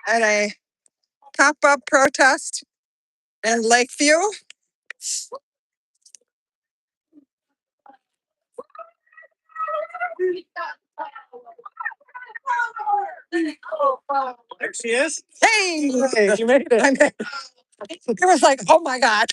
at a pop-up protest in Lakeview. There she is. Hey, Hey, you made it. I mean, it was like, oh my God.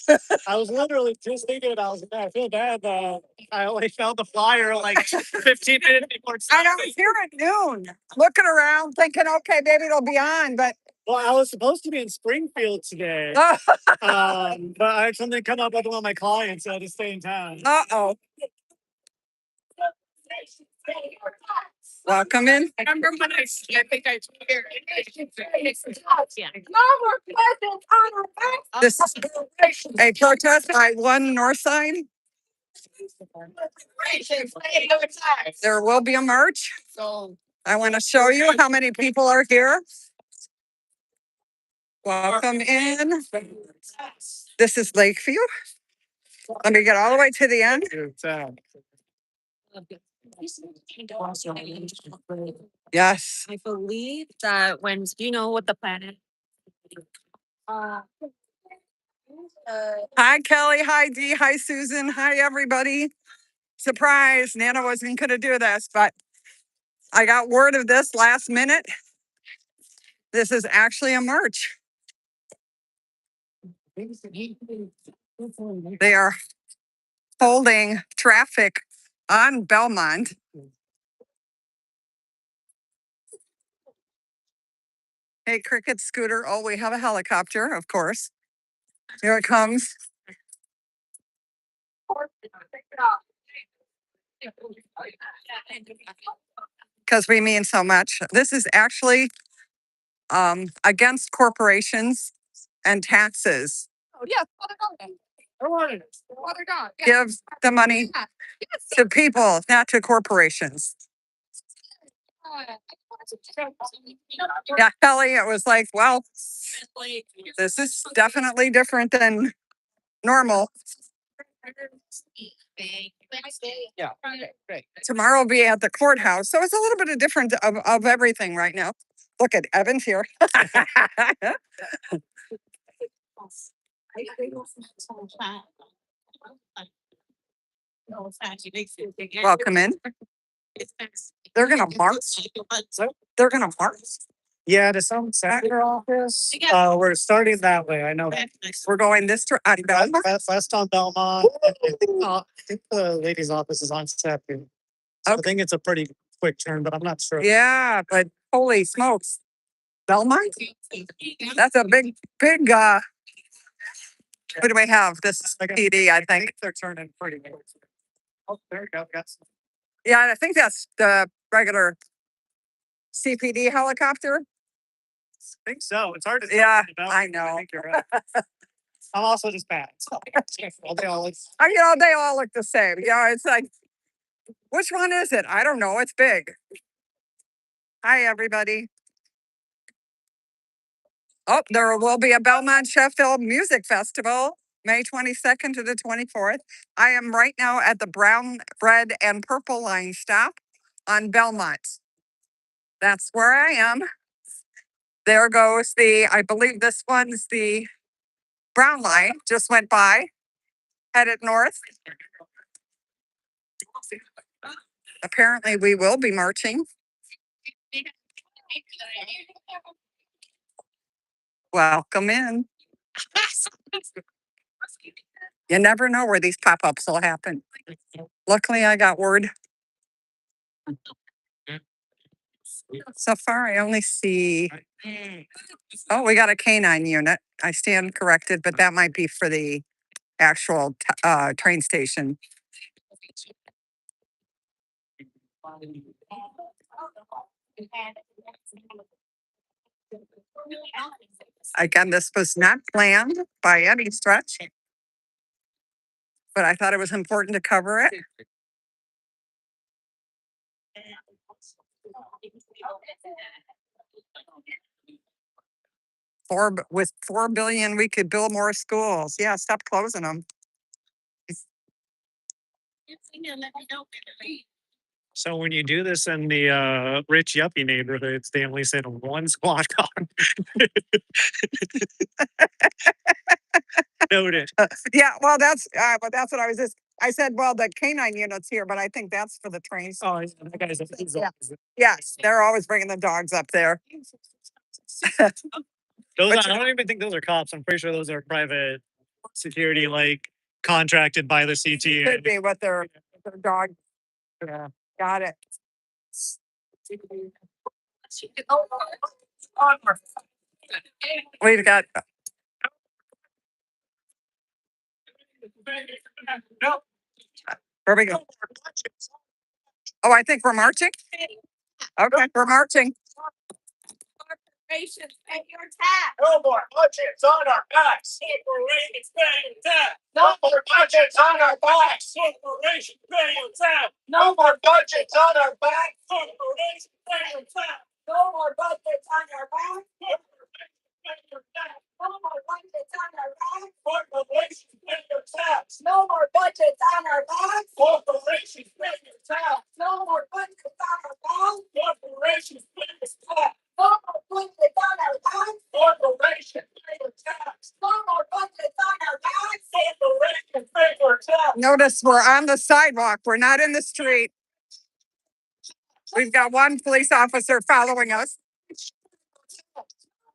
I was literally just thinking about it. I feel bad that I only found the flyer like 15 minutes before. I know, it's here at noon, looking around, thinking, okay, maybe it'll be on, but Well, I was supposed to be in Springfield today, but I had something come up with one of my clients, so I had to stay in town. uh-oh. Welcome in. Remember when I think I told you. This is a protest by One North Side. There will be a march. So I want to show you how many people are here. Welcome in. This is Lakeview. Let me get all the way to the end. Yes. I believe that when you know what the planet. Hi, Kelly. Hi, Dee. Hi, Susan. Hi, everybody. Surprise. Nana wasn't going to do this, but I got word of this last minute. This is actually a march. They are holding traffic on Belmont. Hey, Cricket Scooter. Oh, we have a helicopter, of course. Here it comes. Because we mean so much. This is actually against corporations and taxes. oh yeah, Father God. Give the money to people, not to corporations. Yeah, Kelly, it was like, well, this is definitely different than normal. Yeah. Great. Tomorrow will be at the courthouse. So it's a little bit of different of everything right now. Look at Evan's here. Welcome in. They're going to march. They're going to march. Yeah, to some senator office. We're starting that way. I know that. We're going this on Belmont. West on Belmont. I think the lady's office is on step. I think it's a pretty quick turn, but I'm not sure. Yeah, but holy smokes. Belmont? That's a big. What do we have? This is PD, I think. They're turning pretty good. Oh, there you go. Yes. Yeah, I think that's the regular CPD helicopter. I think so. It's hard to tell. Yeah, I know. I think you're right. I'm also just bad. So they all they all look the same. Yeah, it's like, which one is it? I don't know. It's big. Hi, everybody. Oh, there will be a Belmont Sheffield Music Festival, May 22nd to the 24th. I am right now at the brown, red, and purple line stop on Belmont. That's where I am. There goes I believe this one's the brown line, just went by, headed north. Apparently, we will be marching. Welcome in. You never know where these pop-ups will happen. Luckily, I got word. So far, I only see. Oh, we got a canine unit. I stand corrected, but that might be for the actual train station. Again, this was not planned by any stretch, but I thought it was important to cover it. With $4 billion, we could build more schools. Yeah, stop closing them. So when you do this in the rich yuppie neighborhoods, they only sit on one squat car. Noted. Yeah, well, that's what I was just. I said, well, the canine unit's here, but I think that's for the trains. Oh, yeah, that guy's Yeah. Yes, they're always bringing the dogs up there. Those I don't even think those are cops. I'm pretty sure those are private security, like contracted by the CTA. Could be what their dog. Yeah. Got it. We've got. Where we go? Oh, I think we're marching. Okay, we're marching. Corporations pay your tax. No more budgets on our backs. Corporations pay your tax. No more budgets on our backs. Corporations pay your tax. No more budgets on our backs. Corporations pay your tax. No more budgets on your back. Corporations pay your tax. No more budgets on our back. Corporations pay your tax. No more budgets on our back. Corporations pay your tax. No more budgets on our back. Corporations pay your tax. No more budgets on our back. Corporations pay your tax. No more budgets on our back. Corporations pay your tax. Notice we're on the sidewalk. We're not in the street. We've got one police officer following us.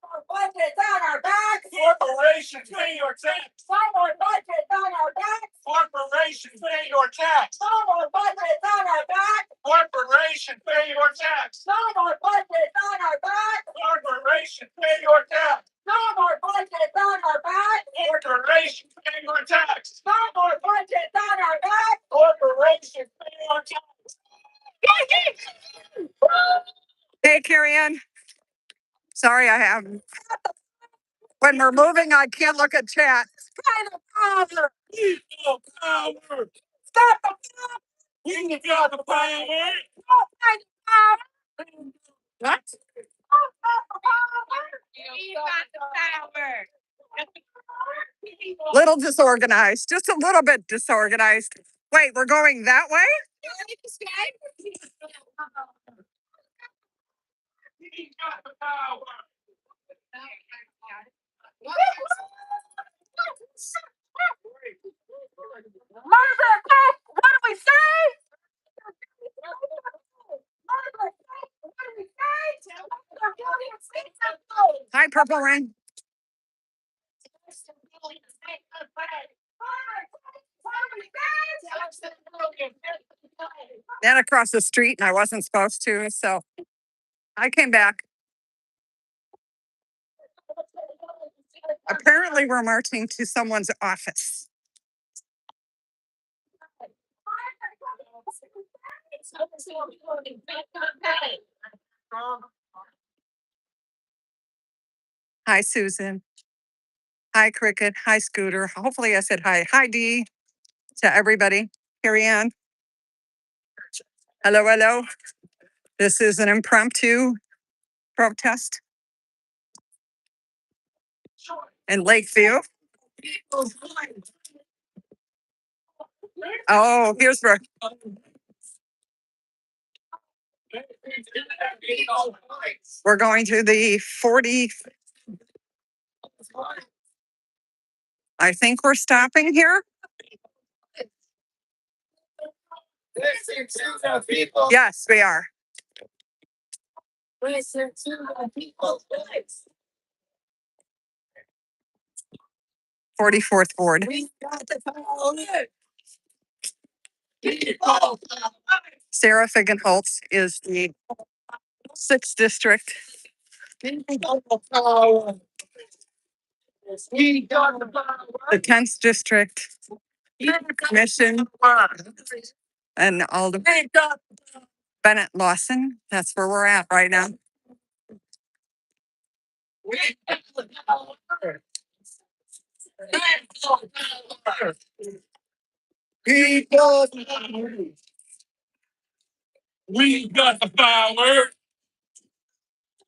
No more budgets on our back. Corporations pay your tax. No more budgets on our back. Corporations pay your tax. No more budgets on our back. Corporations pay your tax. No more budgets on our back. Corporations pay your tax. No more budgets on our back. Corporations pay your tax. No more budgets on our back. Corporations pay your tax. Hey, Carrie Ann. Sorry, I have. When we're moving, I can't look at chat. Kind of power. Equal power. Stop the power. We got the power. No kind of power. What? Stop the power. You got the power. Little disorganized, just a little bit disorganized. Wait, we're going that way? We got the power. What do we say? Hi, Purple Rain. Then across the street, and I wasn't supposed to, so I came back. Apparently, we're marching to someone's office. Hi, Susan. Hi, Cricket. Hi, Scooter. Hopefully, I said hi. Hi, Dee. To everybody. Carrie Ann. Hello, hello. This is an impromptu protest in Lakeview. Oh, here's where. We're going to the 40. I think we're stopping here. Yes, we are. 44th Ward. Sarah Figgenholtz is the 6th district. The 10th district commission and all the Bennett Lawson. That's where we're at right now. People, we got the power.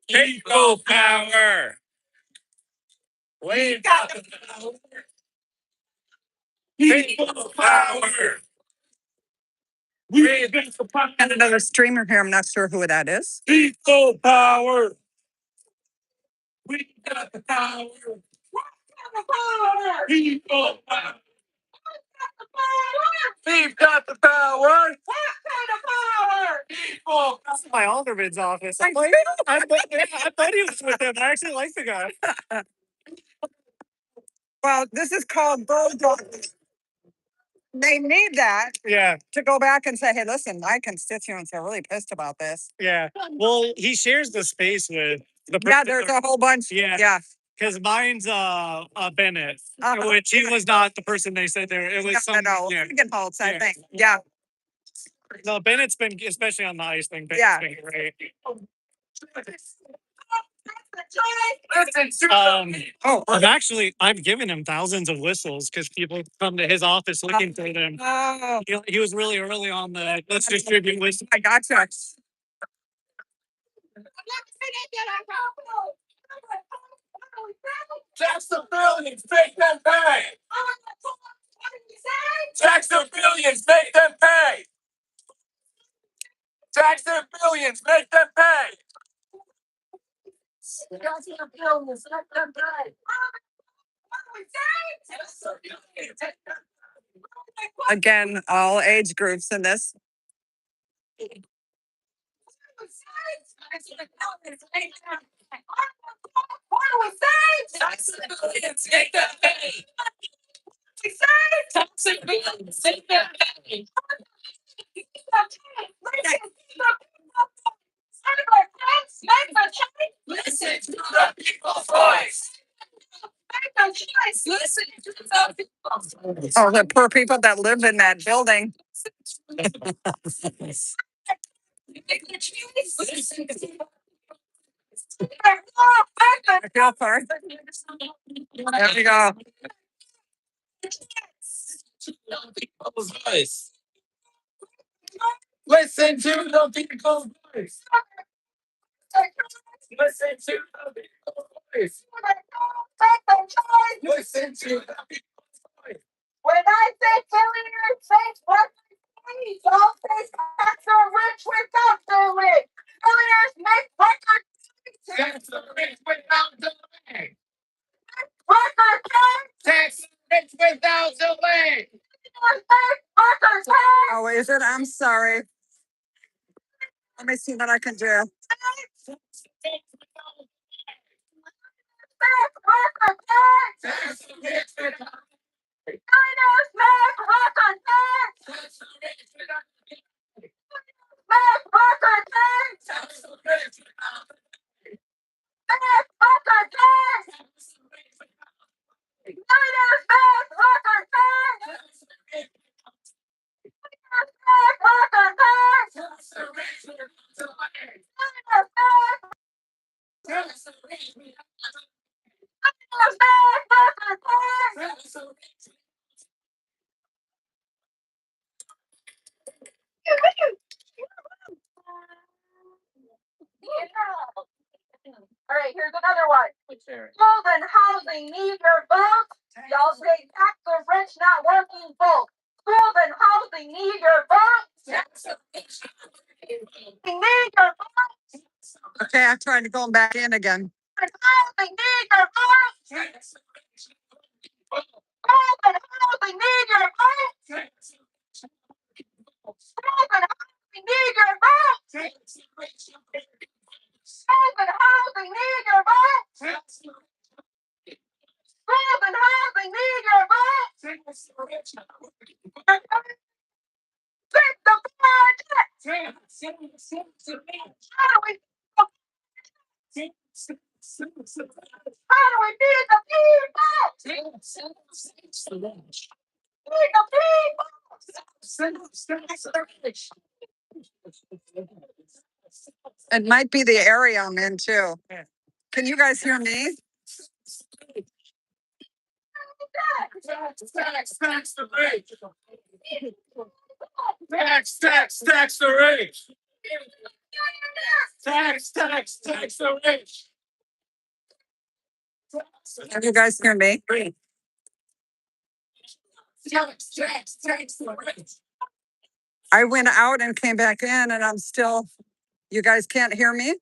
People power. We got the power. People power. We got the power. And another streamer here. I'm not sure who that is. People power. We got the power. People power. We've got the power. People. That's my alderman's office. I I thought he was with them. I actually like the guy. Well, this is called bulldog. They need that Yeah, to go back and say, hey, listen, my constituents are really pissed about this. yeah. Well, he shares the space with the Yeah, there's a whole bunch. Yeah. Yeah. because mine's Bennett, Uh-huh. which he was not the person they said there. It was some No, yeah. Holtz, I Yeah. think. Yeah. No, Bennett's been especially on the ice thing. Bennett's Yeah. been great. Oh, I'm giving him thousands of whistles because people come to his office looking for them. oh, He was really early on the let's distribute whistles. I gotcha. Tax the billions, make them pay. Tax the billions, make them pay. Tax the billions, make them pay. Tax the billions, make them pay. Again, all age groups in this. Tax the billions, make them pay. Tax the billions, make them pay. Listen to the people's voice. Listen to the people's voice. Oh, the poor people that live in that building. I feel for it. There we go. People's voice. Listen to the people's voice. Listen to the people's voice. Listen to the people's voice. When I say billionaires, say workers, please don't say tax the rich without the rich. Billionaires make workers Tax the rich without delay. workers pay. Tax the rich without delay. Billionaires make workers pay. Oh, is it? I'm sorry. Let me see what I can do. Make workers pay. Tax the rich without Billionaires make workers pay. Tax the rich without Make workers pay. Tax the rich without Make workers pay. Billionaires make workers pay. Tax the rich Make workers pay. Tax the rich without delay. Billionaires make Tax the rich without workers pay. Tax the rich. All right, here's another one. Golden housing need your vote. Y'all say tax the rich, not working folk. Golden housing need your vote. Tax the rich. They need your vote. Okay, I'm trying to go back in again. Golden housing need your vote. Tax the rich. Golden housing need your vote. Tax the rich. Golden housing need your vote. Tax the rich. Golden housing need your vote. Tax the rich. Golden housing need your vote. Tax the rich. Fix the budget. Tax the rich. How do we feed the people? Tax the rich. Feed the people. It might be the area I'm in too. Can you guys hear me? Tax the rich. Tax the rich. Tax the rich. Can you guys hear me? Tax the rich. I went out and came back in and I'm still, you guys can't hear me?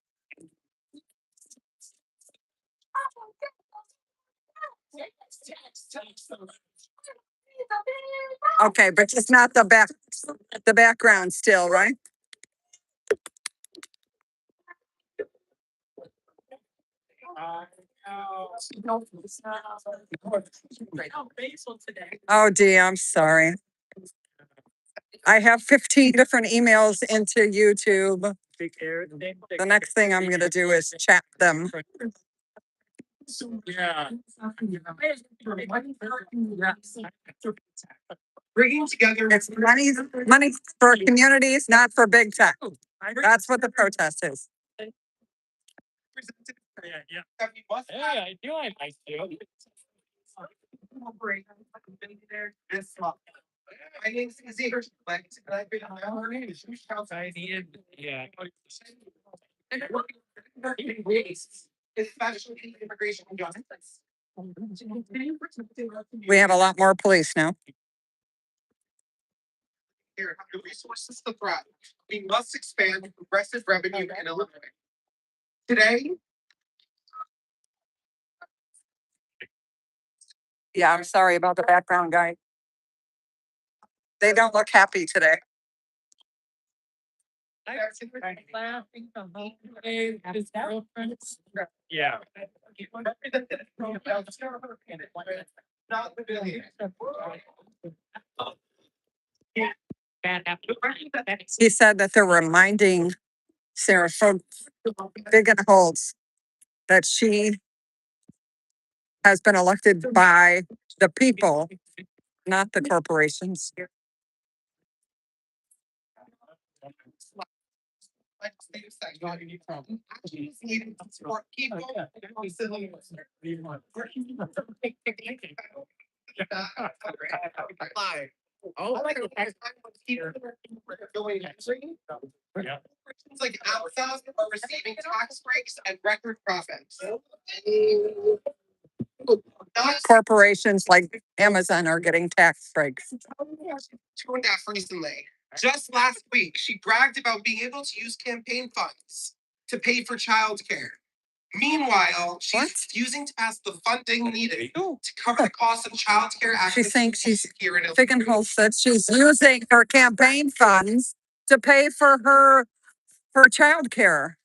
Okay, but just not the background still, right? Oh, Dee, I'm sorry. I have 15 different emails into YouTube. The next thing I'm gonna do is chat them. Yeah. Bringing together. It's money for communities, not for big tech. That's what the protest is. Yeah. Hey, I do. I like you. My name's Xavier, and I've been on my own name. Yeah. Especially immigration and justice. We have a lot more police now. Here, the resources to thrive. We must expand progressive revenue and eliminate. Today, Yeah, I'm sorry about the background guy. They don't look happy today. yeah. Not the billion. He said that they're reminding Sarah Holtz that she has been elected by the people, not the corporations. Legislative section. Actions needed to support people and civilians. Oh, like like Amazon are receiving tax breaks and record profits. Corporations like Amazon are getting tax breaks. Tuned off recently. Just last week, she bragged about being able to use campaign funds to pay for childcare. Meanwhile, she's refusing to pass the funding needed to cover the cost of childcare. She's saying Figgenholz said she's using her campaign funds to pay for her childcare.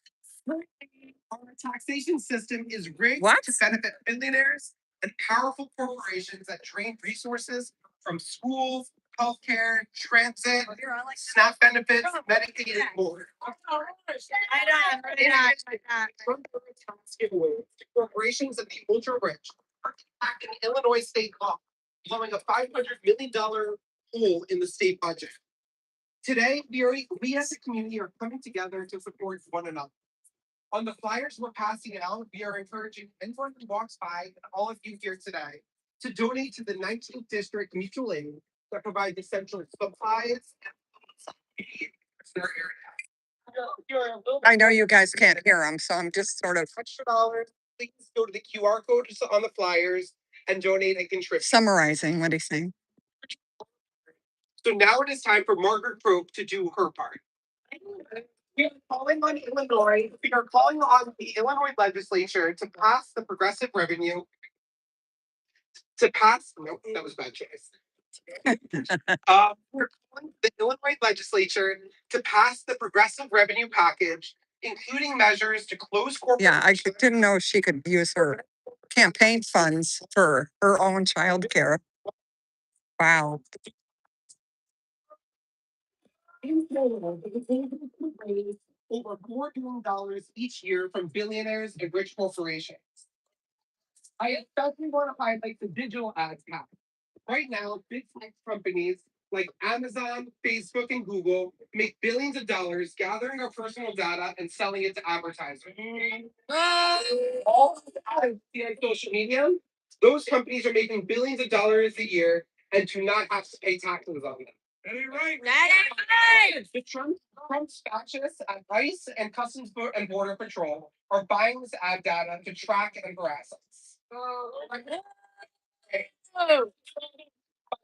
Our taxation system is rigged What? to benefit billionaires and powerful corporations that drain resources from schools, healthcare, transit, SNAP benefits, Medicaid, and more. Corporations and the ultra rich are impacting Illinois state law, blowing a $500 million hole in the state budget. Today, we as a community are coming together to support one another. On the flyers we're passing out, we are encouraging anyone who walks by, and all of you here today, to donate to the 19th District Mutual Aid that provides essential supplies and their area. I know you guys can't hear them, so I'm just sort of Extra dollars, please go to the QR code on the flyers and donate and contribute. summarizing what he's saying. So now it is time for Margaret Croak to do her part. We are calling on Illinois. We are calling on the Illinois legislature to pass the progressive revenue. Nope, that was a bad choice. We're calling the Illinois legislature to pass the progressive revenue package, including measures to close corporations. Yeah, I didn't know she could use her campaign funds for her own child care. Wow. Over $4 billion each year from billionaires and rich corporations. I especially want to highlight the digital ads cap. Right now, big tech companies like Amazon, Facebook, and Google make billions of dollars gathering our personal data and selling it to advertisers. All on social media, those companies are making billions of dollars a year and do not have to pay taxes on them. The Trump's fascists at ICE and Customs and Border Patrol are buying this ad data to track and harass us.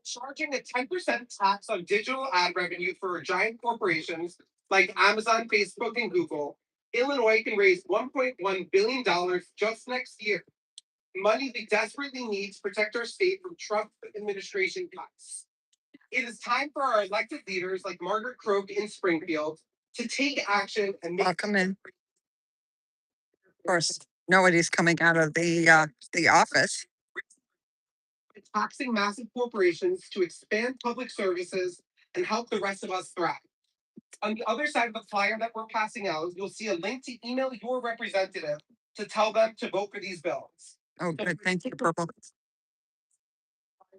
Charging a 10% tax on digital ad revenue for giant corporations like Amazon, Facebook, and Google, Illinois can raise $1.1 billion just next year. Money we desperately need to protect our state from Trump administration cuts. It is time for our elected leaders like Margaret Croak in Springfield to take action and make. Welcome in. Of course, nobody's coming out of the office. Taxing massive corporations to expand public services and help the rest of us thrive. On the other side of the flyer that we're passing out, you'll see a link to email your representative to tell them to vote for these bills. Oh, good. Thank you, Purple.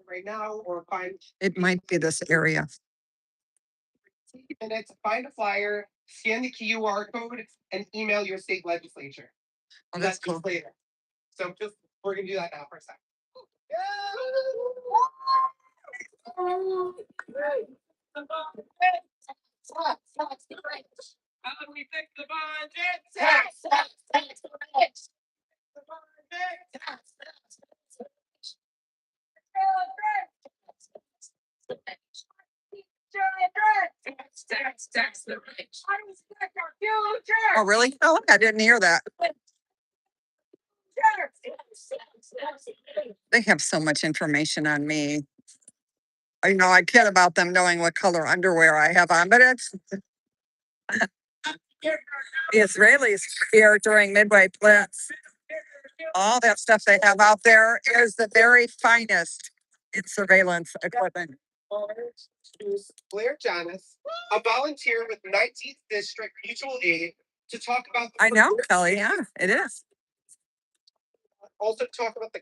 Right now, or find. It might be this area. Take a minute to find a flyer, scan the QR code, and email your state legislature. Oh, that's cool. Later. So we're gonna do that now for a second. How do we fix the budget? Tax. The budget. Tax the rich. Oh, really? Oh, I didn't hear that. They have so much information on me. You know, I kid about them knowing what color underwear I have on, but it's the Israelis here during Midway Blitz. All that stuff they have out there is the very finest in surveillance equipment. Blair Janis, a volunteer with 19th District Mutual Aid, to talk about. I know, Kelly. Yeah, it is. Also talk about the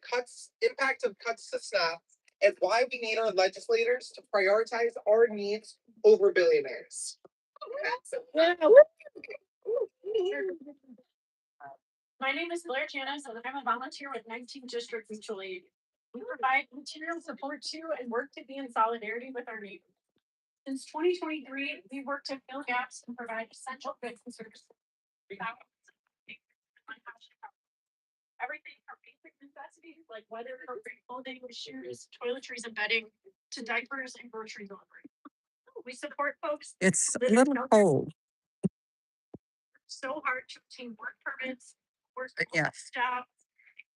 impact of cuts to SNAP, and why we need our legislators to prioritize our needs over billionaires. My name is Blair Janis, and I'm a volunteer with 19th District Mutual Aid. We provide material support to and work to be in solidarity with our neighbors. Since 2023, we've worked to fill gaps and provide essential goods and services. Everything from basic necessities like weather-appropriate clothing, shoes, toiletries, and bedding, to diapers and grocery delivery. We support folks. It's a little cold. So hard to obtain work permits, work Yes. jobs,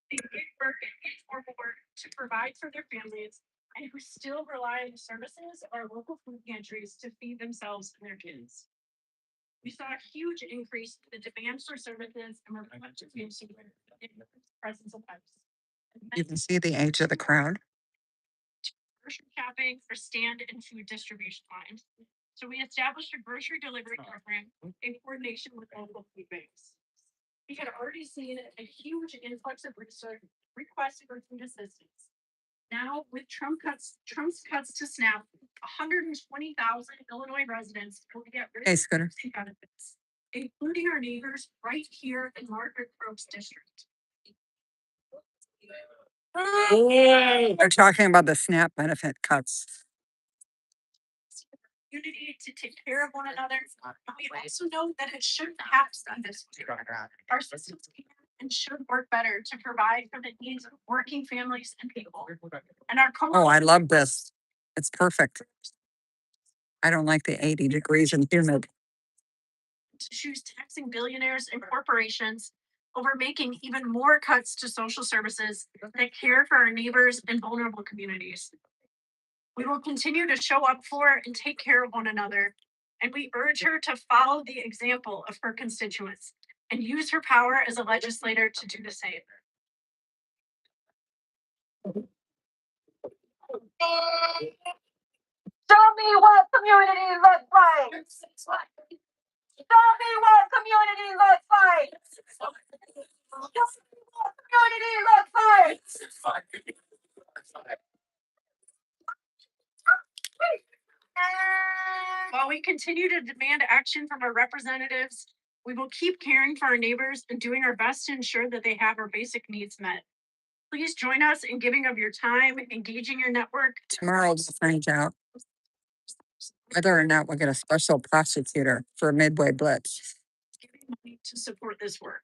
they get work and get more work to provide for their families, and who still rely on the services of our local food pantries to feed themselves and their kids. We saw a huge increase in the demand for services and we're much in the presence of pets. You can see the age of the crowd. Grocery shopping for stand and food distribution lines. So we established a grocery delivery program in coordination with local food banks. We had already seen a huge influx of requests for food assistance. Now, with Trump's cuts to SNAP, 120,000 Illinois residents will get Scooter. benefits, including our neighbors right here in Margaret Croak's district. They're talking about the SNAP benefit cuts. Unity to take care of one another. But we also know that it shouldn't have to be this way. Our systems can and should work better to provide for the needs of working families and people. And our Oh, I love this. It's perfect. I don't like the 80 degrees and humid. To choose taxing billionaires and corporations over making even more cuts to social services that care for our neighbors and vulnerable communities. We will continue to show up for and take care of one another, and we urge her to follow the example of her constituents and use her power as a legislator to do the same. Show me what community looks like. Show me what community looks like. Show me what community looks like. While we continue to demand action from our representatives, we will keep caring for our neighbors and doing our best to ensure that they have our basic needs met. Please join us in giving of your time, engaging your network. Tomorrow we'll find out whether or not we'll get a special prosecutor for Midway Blitz. Giving money to support this work.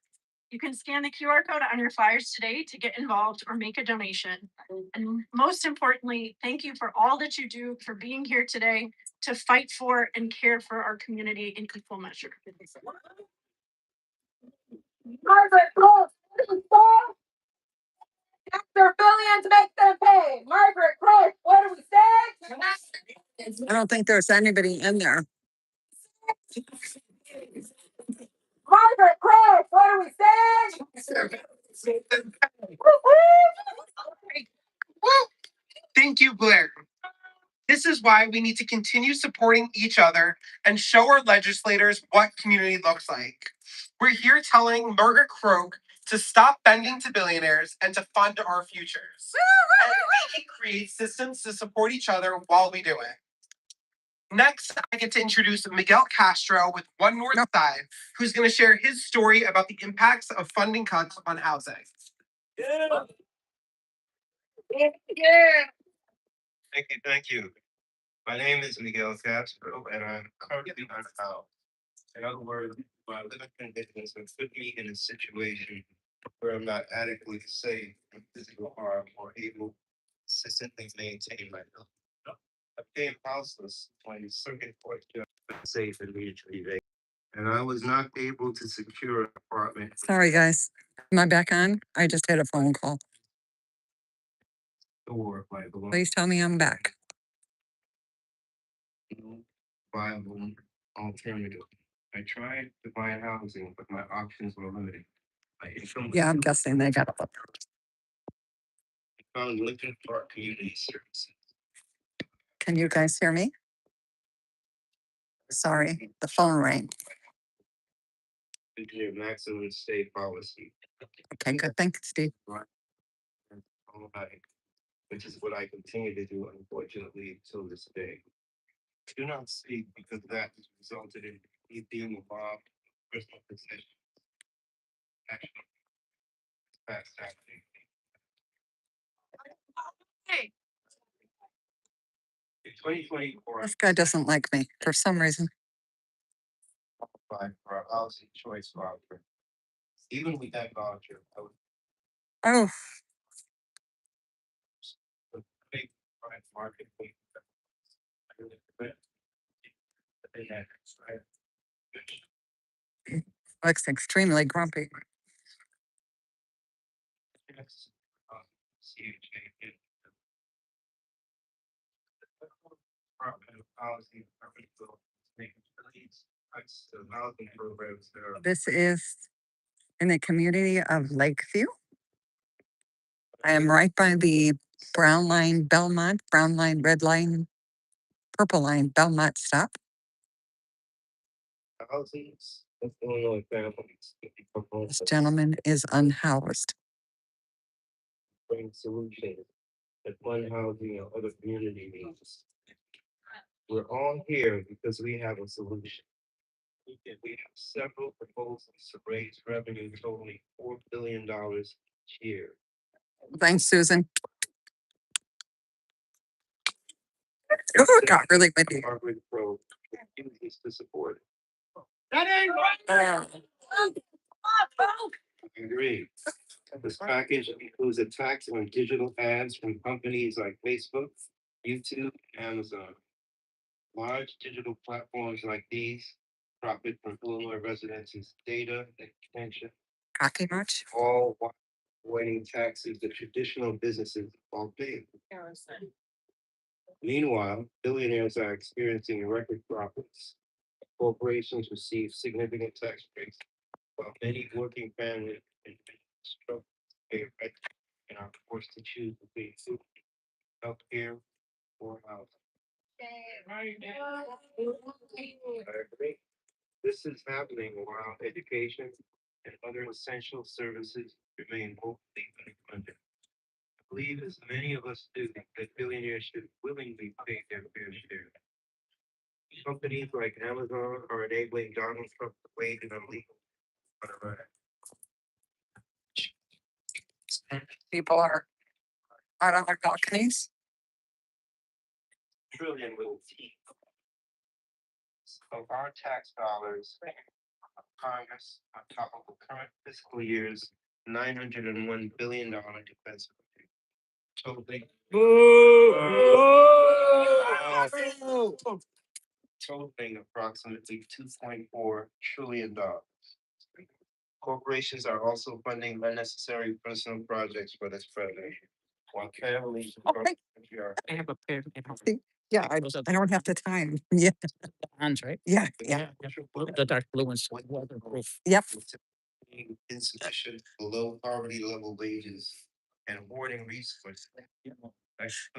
You can scan the QR code on your flyers today to get involved or make a donation. And most importantly, thank you for all that you do for being here today to fight for and care for our community in equal measure. Margaret Cole, Dr. Billions make them pay. Margaret Cole, what do we say? I don't think there's anybody in there. Margaret Cole, what do we say? Thank you, Blair. This is why we need to continue supporting each other and show our legislators what community looks like. We're here telling Margaret Croak to stop bending to billionaires and to fund our futures. And we can create systems to support each other while we do it. Next, I get to introduce Miguel Castro with One North Side, who's going to share his story about the impacts of funding cuts on housing. Thank you. My name is Miguel Castro, and I'm currently unhoused. In other words, my living conditions have put me in a situation where I'm not adequately safe from physical harm or able to consistently maintain my health. I became houseless when the circuit court judge was safe and mutually vacant, and I was not able to secure an apartment. Sorry, guys. Am I back on? I just had a phone call. Or my belongings. Please tell me I'm back. No viable alternative. I tried to find housing, but my options were limited. My income was Yeah, I'm guessing they got a found Lincoln Park Community Services. Can you guys hear me? Sorry, the phone rang. Due to their maximum stay policy. Okay, good. Thanks, Steve. Right. All right. Which is what I continue to do, unfortunately, till this day. I do not speak because that has resulted in me being involved in personal possession. Actually, past Saturday. In 2024, This guy doesn't like me for some reason. I applied for a housing choice voucher. Even with that voucher, I would Oh, pay private market rate. I really quit. They had, right? looks extremely grumpy. Yes. CHA. Department of Housing, Department of making release cuts to housing programs that are This is in the community of Lakeview. I am right by the Brown Line Belmont, Brown Line, Red Line, Purple Line Belmont stop. thousands of Illinois families that become This homeless, gentleman is unhoused. bring solutions that fund housing and other community needs. We're all here because we have a solution. We have several proposals to raise revenue totaling $4 billion each year. Thanks, Susan. Oh, it got really windy. Margaret Pro refuses to support it. That ain't right. I agree. This package includes a tax on digital ads from companies like Facebook, YouTube, and Amazon. Large digital platforms like these profit from Illinois residents' data and attention, Cocky much? all while avoiding taxes that traditional businesses all pay. Meanwhile, billionaires are experiencing record profits. Corporations receive significant tax breaks, while many working families struggle to pay rent and are forced to choose between food, healthcare, or housing. I agree. This is happening while education and other essential services remain woefully underfunded. I believe, as many of us do, that billionaires should willingly pay their fair share. Companies like Amazon are enabling Donald Trump to wage an illegal. People are out on their balconies. Trillion with teeth of our tax dollars Congress on top of the current fiscal year's $901 billion defense budget, totaling approximately $2.4 trillion. Corporations are also funding unnecessary personal projects for this president, while families across the country are. I have a pen. Yeah, I don't have the time. Yeah, Hands, right? yeah. The dark blue ones, waterproof. Yep. Paying insufficient below poverty level wages and hoarding resources.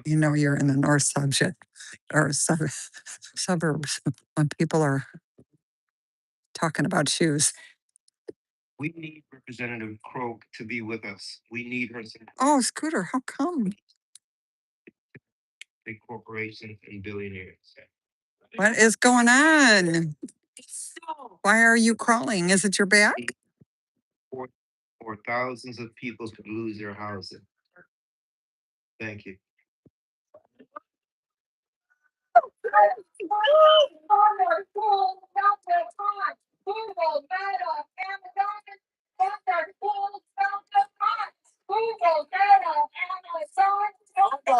You know, you're in the north subject or suburbs when people are talking about shoes. We need Representative Croak to be with us. We need her support. Oh, Scooter, how come? Big corporations and billionaires. What is going on? Why are you crawling? Is it your back? Or thousands of people could lose their houses. Thank you.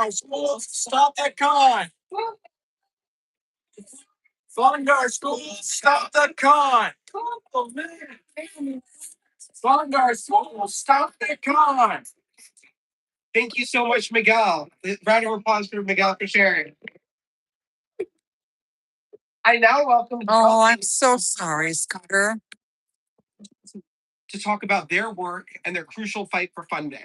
Schools, stop that con. Vanguard schools, stop the con. Oh, man. Vanguard schools, stop the con. Thank you so much, Miguel. Round of applause for Miguel for sharing. I now welcome Oh, I'm so sorry, Scooter. to talk about their work and their crucial fight for funding.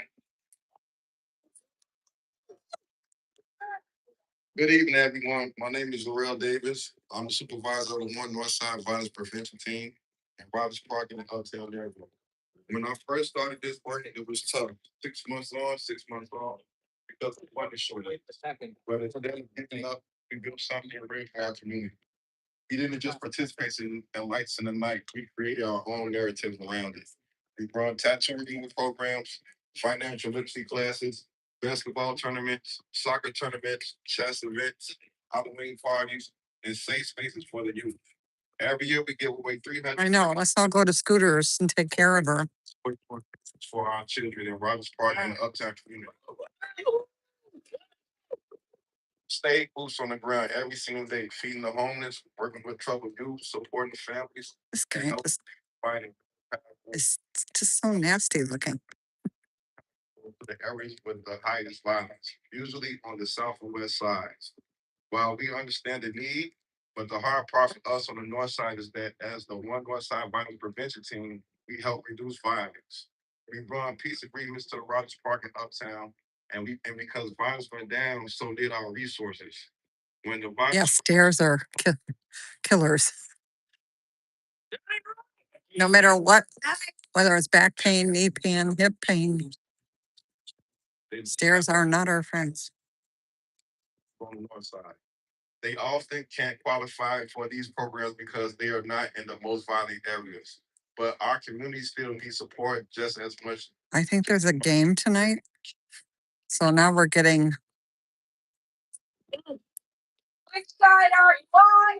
Good evening, everyone. My name is Laurel Davis. I'm the supervisor of the One Northside Violence Prevention Team in Roberts Park in Uptown Louisville. When I first started this work, it was tough. 6 months on, 6 months off, because of the funding shortage. But instead of giving up, we built something great for our community. We didn't just participate in Lights in the Night. We created our own narratives around it. We run tattoo removal programs, financial literacy classes, basketball tournaments, soccer tournaments, chess events, Halloween parties, and safe spaces for the youth. Every year we give away 300. I know. Let's all go to Scooters and take care of her. For our children in Roberts Park and the Uptown community. Stay boots on the ground every single day, feeding the homeless, working with troubled youth, supporting families. This guy Fighting is just so nasty looking. the areas with the highest violence, usually on the south and west sides. While we understand the need, but the hard part for us on the north side is that as the One North Side Violence Prevention Team, we help reduce violence. We run peace agreements to the Rogers Park in Uptown, and because violence went down, so did our resources. When the violence, yeah, stairs are killers. No matter what, whether it's back pain, knee pain, hip pain, stairs are not our friends. On the north side, they often can't qualify for these programs because they are not in the most violent areas. But our community still needs support just as much. I think there's a game tonight. So now we're getting. Which side are you on?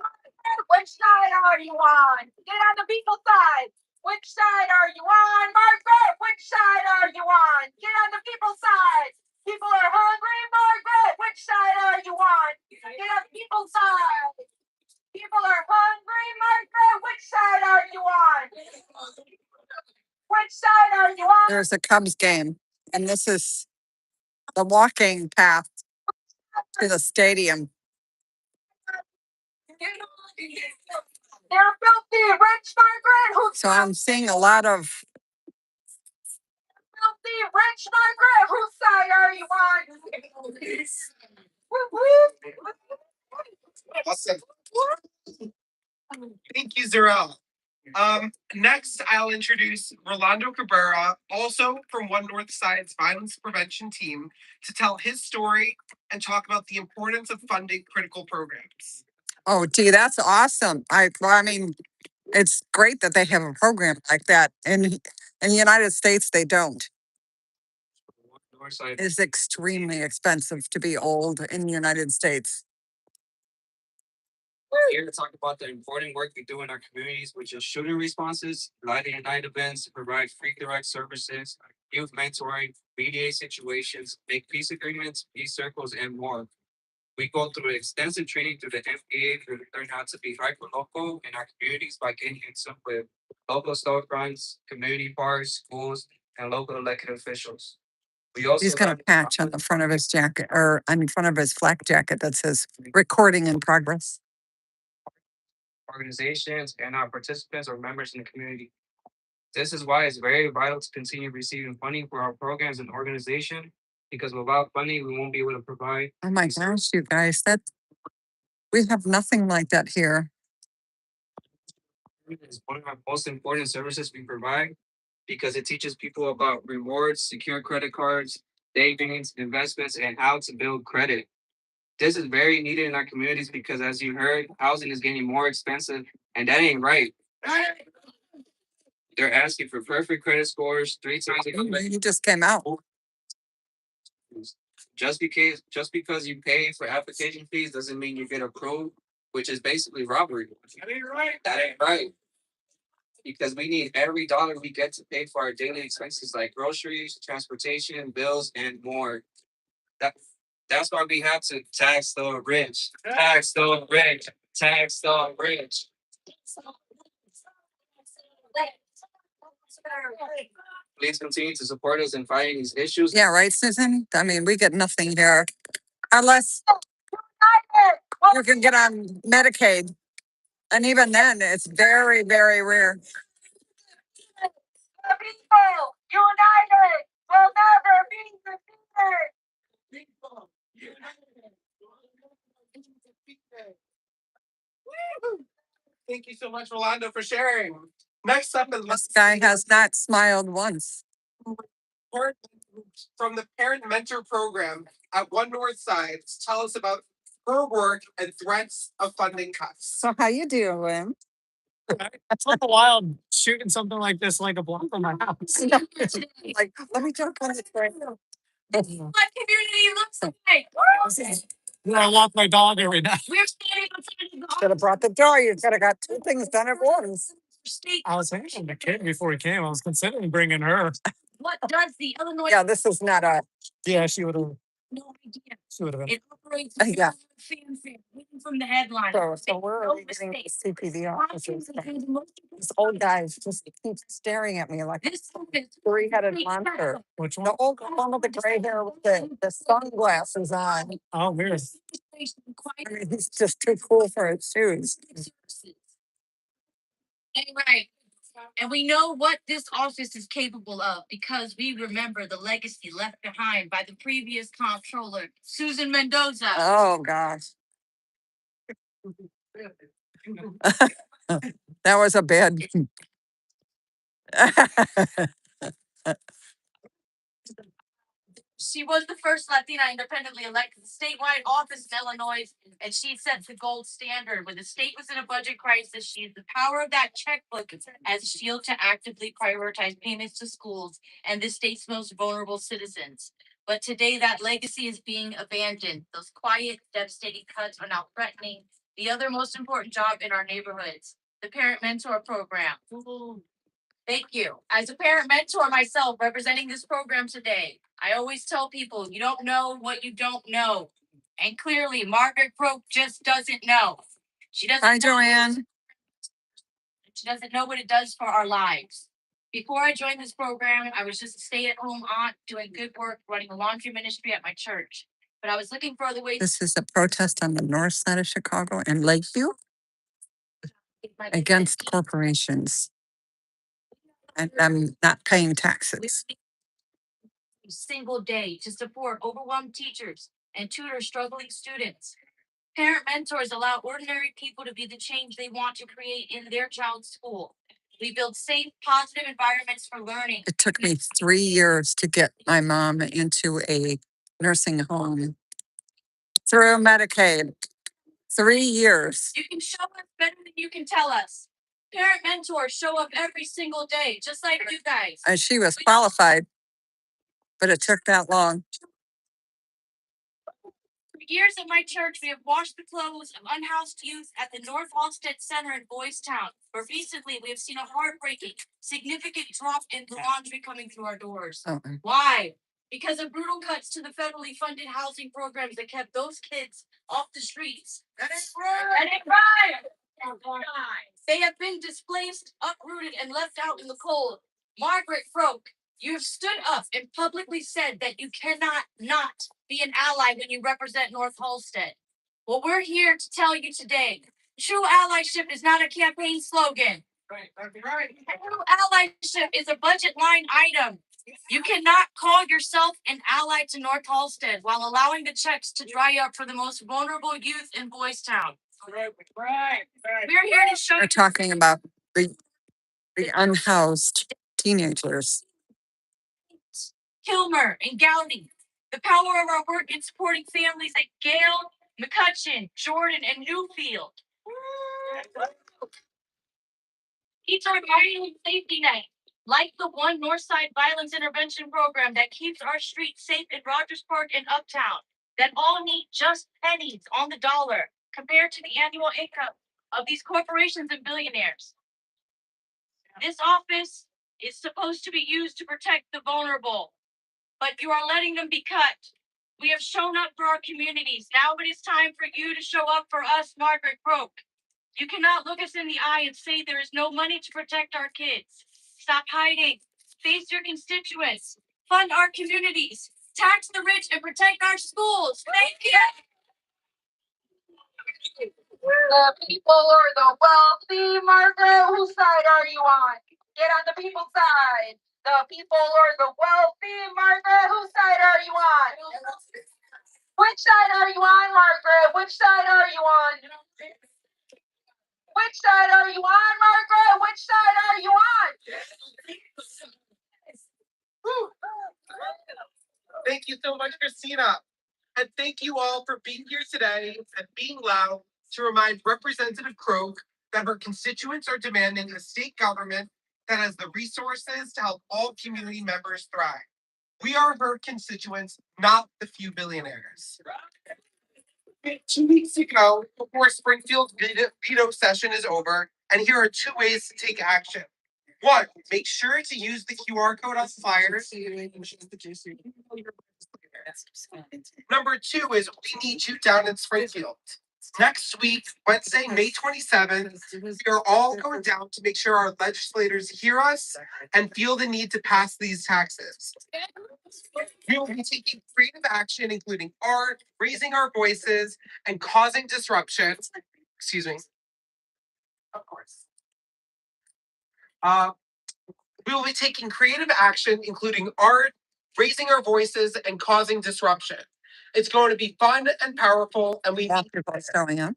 Which side are you on? Get on the people's side. Which side are you on, Margaret? Which side are you on? Get on the people's side. People are hungry, Margaret. Which side are you on? Get on the people's side. People are hungry, Margaret. Which side are you on? Which side are you on? There's a Cubs game, and this is the walking path to the stadium. They're filthy rich, Margaret. So I'm seeing a lot of. Filthy rich, Margaret. Whose side are you on? Awesome. Thank you, Zarel. Next, I'll introduce Rolando Cabrera, also from One North Side's Violence Prevention Team, to tell his story and talk about the importance of funding critical programs. Oh, gee, that's awesome. I mean, it's great that they have a program like that. In the United States, they don't. It's extremely expensive to be old in the United States. We're here to talk about the important work we do in our communities, which is shooting responses, lighting and night events to provide free direct services, youth mentoring, mediate situations, make peace agreements, peace circles, and more. We go through extensive training through the FBA to learn how to be hyper local in our communities by getting into with local storefronts, community parks, schools, and local elected officials. We also He's got a patch on the front of his jacket, or on front of his flak jacket that says recording in progress. organizations and our participants or members in the community. This is why it's very vital to continue receiving funding for our programs and organization, because without funding, we won't be able to provide. Oh my gosh, you guys, we have nothing like that here. It's one of our most important services we provide because it teaches people about rewards, secure credit cards, savings, investments, and how to build credit. This is very needed in our communities because, as you heard, housing is getting more expensive, and that ain't right. They're asking for perfect credit scores 3 times a year. He just came out. Just because you pay for application fees doesn't mean you get approved, which is basically robbery. That ain't right. That ain't right. Because we need every dollar we get to pay for our daily expenses like groceries, transportation, bills, and more. That's why we have to tax the rich. Tax the rich. Tax the rich. Please continue to support us in fighting these issues. Yeah, right, Susan? I mean, we get nothing here unless you can get on Medicaid. And even then, it's very, very rare. The people united will never be defeated. Thank you so much, Rolando, for sharing. Next up is This guy has not smiled once. from the Parent Mentor Program at One North Side to tell us about her work and threats of funding cuts. So how you doing? It's like a while shooting something like this, like a block from my house. Like, let me jump on the train. What community looks like? I walk my dog every day. We're standing outside of the Should have brought the door. You could have got two things done at once. state. I was thinking the kid before he came. I was considering bringing her. What does the Illinois? Yeah, this is not a. Yeah, she would have. No idea. She would have been. It operates Yeah. fanfare, written from the headline. So where are we getting the CPD officers from? This old guy just keeps staring at me like a This three-headed monster. Which The one? old one with the gray hair with the sunglasses on. Oh, weird. I mean, he's just too cool for his shoes. Right. And we know what this office is capable of because we remember the legacy left behind by the previous comptroller, Susan Mendoza. Oh gosh. That was a bad. She was the first Latina independently elected to statewide office in Illinois, and she set the gold standard. When the state was in a budget crisis, she used the power of that checkbook as a shield to actively prioritize payments to schools and the state's most vulnerable citizens. But today, that legacy is being abandoned. Those quiet, devastating cuts are now threatening the other most important job in our neighborhoods, the Parent Mentor Program. Thank you. As a parent mentor myself, representing this program today, I always tell people you don't know what you don't know. And clearly, Margaret Croak just doesn't know. She doesn't. Hi, Joanne. She doesn't know what it does for our lives. Before I joined this program, I was just a stay-at-home aunt doing good work, running a laundry ministry at my church. But I was looking for other ways. This is a protest on the north side of Chicago in Lakeview against corporations. And I'm not paying taxes. Single day to support overwhelmed teachers and tutor struggling students. Parent mentors allow ordinary people to be the change they want to create in their child's school. We build safe, positive environments for learning. It took me 3 years to get my mom into a nursing home through Medicaid. 3 years. You can show us better than you can tell us. Parent mentors show up every single day, just like you guys. And she was qualified, but it took that long. years at my church, we have washed the clothes of unhoused youth at the North Halstead Center in Boys Town. But recently, we have seen a heartbreaking, significant drop in the laundry coming through our doors. Why? Because of brutal cuts to the federally funded housing programs that kept those kids off the streets. That ain't right. They have been displaced, uprooted, and left out in the cold. Margaret Croak, you have stood up and publicly said that you cannot not be an ally when you represent North Halstead. Well, we're here to tell you today, true allyship is not a campaign slogan. Right. True allyship is a budget line item. You cannot call yourself an ally to North Halstead while allowing the checks to dry up for the most vulnerable youth in Boys Town. Right. We're here to show We're you talking about the unhoused teenagers. Kilmer and Gowdy. The power of our work in supporting families like Gail, McCutcheon, Jordan, and Newfield. Each are vital safety net, like the One Northside Violence Intervention Program that keeps our streets safe in Rogers Park and Uptown, that all need just pennies on the dollar compared to the annual income of these corporations and billionaires. This office is supposed to be used to protect the vulnerable, but you are letting them be cut. We have shown up for our communities. Now it is time for you to show up for us, Margaret Croak. You cannot look us in the eye and say there is no money to protect our kids. Stop hiding. Face your constituents. Fund our communities. Tax the rich and protect our schools. Thank you. The people or the wealthy, Margaret, whose side are you on? Get on the people's side. The people or the wealthy, Margaret, whose side are you on? Which side are you on, Margaret? Which side are you on? Which side are you on, Margaret? Which side are you on? Thank you so much, Christina. And thank you all for being here today and being loud to remind Representative Croak that her constituents are demanding a state government that has the resources to help all community members thrive. We are her constituents, not the few billionaires. 2 weeks ago, before Springfield's veto session is over, and here are 2 ways to take action. 1, make sure to use the QR code on flyers. Number 2 is we need you down in Springfield. Next week, Wednesday, May 27th, we are all going down to make sure our legislators hear us and feel the need to pass these taxes. We will be taking creative action, including art, raising our voices, and causing disruption. Excuse me. Of course. We will be taking creative action, including art, raising our voices, and causing disruption. It's going to be fun and powerful, and we need People showing up.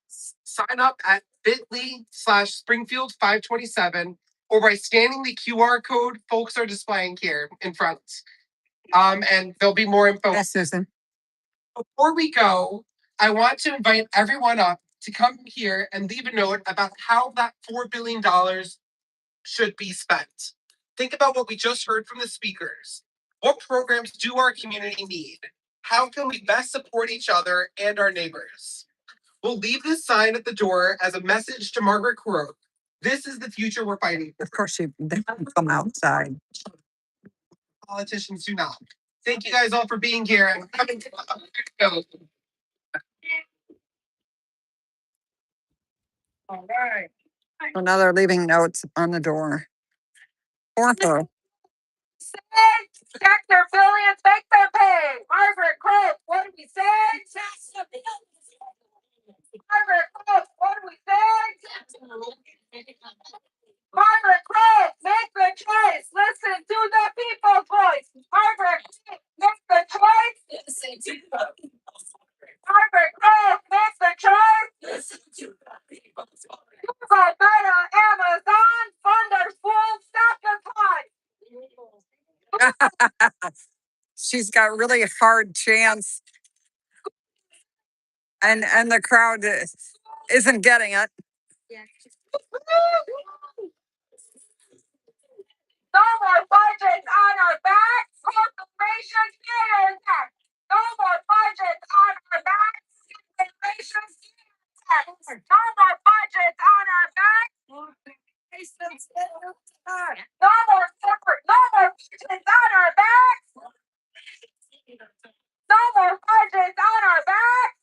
sign up at bit.ly/Springfield 527 or by scanning the QR code folks are displaying here in front. And there'll be more info. Yes, Susan. Before we go, I want to invite everyone up to come here and leave a note about how that $4 billion should be spent. Think about what we just heard from the speakers. What programs do our community need? How can we best support each other and our neighbors? We'll leave this sign at the door as a message to Margaret Croak. This is the future we're fighting for. Of course, they come outside. Politicians do not. Thank you guys all for being here and coming to All right. So now they're leaving notes on the door. Ortho. Tax their billions, make them pay. Margaret Croak, what do we say? Margaret Croak, what do we say? Margaret Croak, make the choice. Listen to the people's voice. Margaret Croak, make the choice. Margaret Croak, make the choice. Buy better Amazon, fund our schools, stop the time. She's got really hard chants. And the crowd isn't getting it. No more budgets on our backs. Corporations pay our tax. No more budgets on our backs. No more separate, no more budgets on our backs. No more budgets on our backs.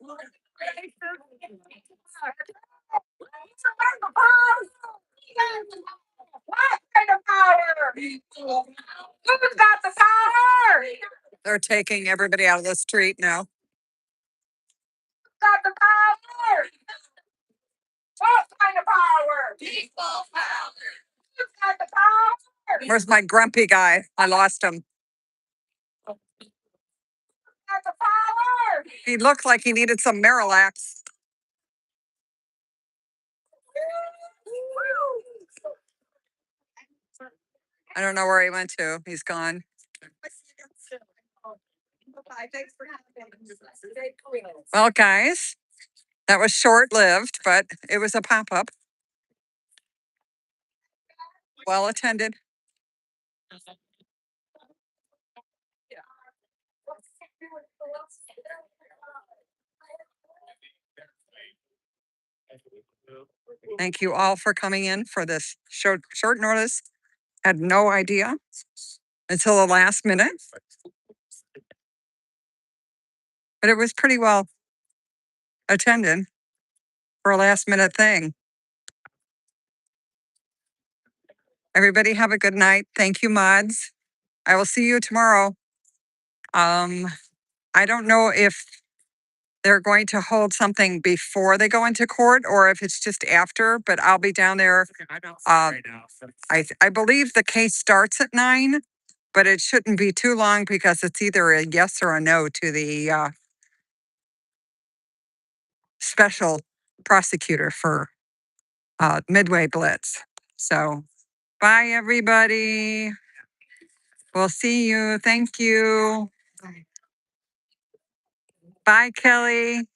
What kind of power? Who's got the power? They're taking everybody out of the street now. Got the power? What kind of power? People power. Who's got the power? Where's my grumpy guy? I lost him. Got the power? He looked like he needed some Marilax. I don't know where he went to. He's gone. Well, guys, that was short lived, but it was a pop up. Well attended. Thank you all for coming in for this short notice. Had no idea until the last minute, but it was pretty well attended for a last minute thing. Everybody have a good night. Thank you, mods. I will see you tomorrow. I don't know if they're going to hold something before they go into court or if it's just after, but I'll be down there. I believe the case starts at 9, but it shouldn't be too long because it's either a yes or a no to the special prosecutor for Midway Blitz. So bye, everybody. We'll see you. Thank you. Bye, Kelly.